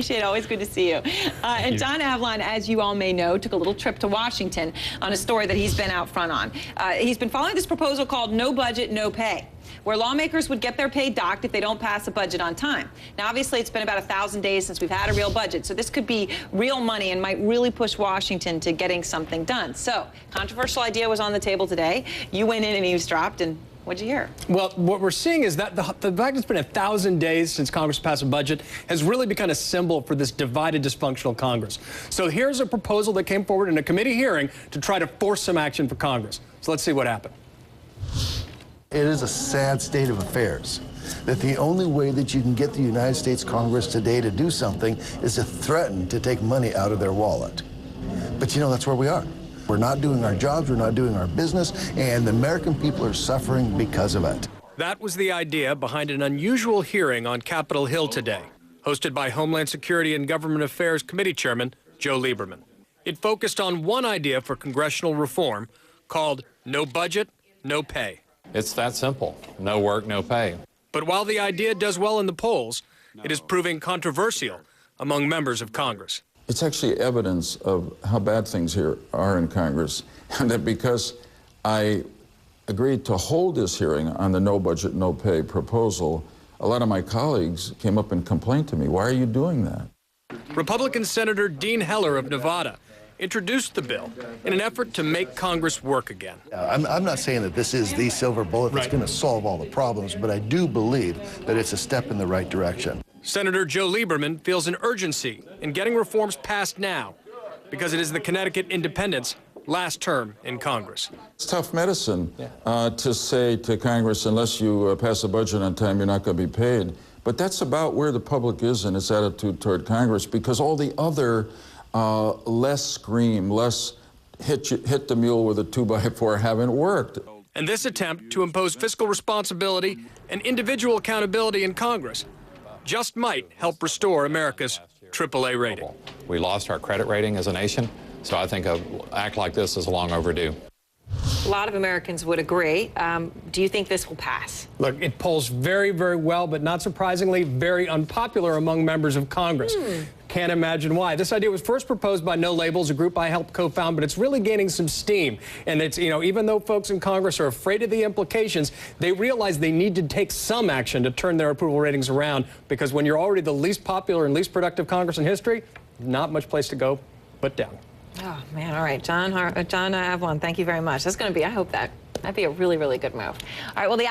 appreciate it. Always good to see you. And John Avlon, as you all may know, took a little trip to Washington on a story that he's been out front on. He's been following this proposal called No Budget, No Pay, where lawmakers would get their pay docked if they don't pass a budget on time. Now, obviously, it's been about 1,000 days since we've had a real budget, so this could be real money and might really push Washington to getting something done. So, controversial idea was on the table today. You went in and eavesdropped, and what'd you hear? Well, what we're seeing is that the fact it's been 1,000 days since Congress passed a budget has really become a symbol for this divided, dysfunctional Congress. So here's a proposal that came forward in a committee hearing to try to force some action for Congress. So let's see what happened. It is a sad state of affairs that the only way that you can get the United States Congress today to do something is to threaten to take money out of their wallet. But you know, that's where we are. We're not doing our jobs, we're not doing our business, and the American people are suffering because of it. That was the idea behind an unusual hearing on Capitol Hill today, hosted by Homeland Security and Government Affairs Committee Chairman Joe Lieberman. It focused on one idea for congressional reform called No Budget, No Pay. It's that simple. No work, no pay. But while the idea does well in the polls, it is proving controversial among members of Congress. It's actually evidence of how bad things here are in Congress, and that because I agreed to hold this hearing on the no budget, no pay proposal, a lot of my colleagues came up and complained to me, why are you doing that? Republican Senator Dean Heller of Nevada introduced the bill in an effort to make Congress work again. I'm not saying that this is the silver bullet that's going to solve all the problems, but I do believe that it's a step in the right direction. Senator Joe Lieberman feels an urgency in getting reforms passed now because it is the Connecticut Independents' last term in Congress. It's tough medicine to say to Congress, unless you pass a budget on time, you're not going to be paid. But that's about where the public is in its attitude toward Congress, because all the other less scream, less hit the mule with a 2x4 haven't worked. And this attempt to impose fiscal responsibility and individual accountability in Congress just might help restore America's AAA rating. We lost our credit rating as a nation, so I think an act like this is long overdue. A lot of Americans would agree. Do you think this will pass? Look, it polls very, very well, but not surprisingly, very unpopular among members of Congress. Can't imagine why. This idea was first proposed by No Labels, a group I helped co-found, but it's really gaining some steam. And it's, you know, even though folks in Congress are afraid of the implications, they realize they need to take some action to turn their approval ratings around, because when you're already the least popular and least productive Congress in history, not much place to go but down. Oh, man. All right. John Avlon, thank you very much. That's going to be, I hope that'd be a really, really good move. All right. Well, the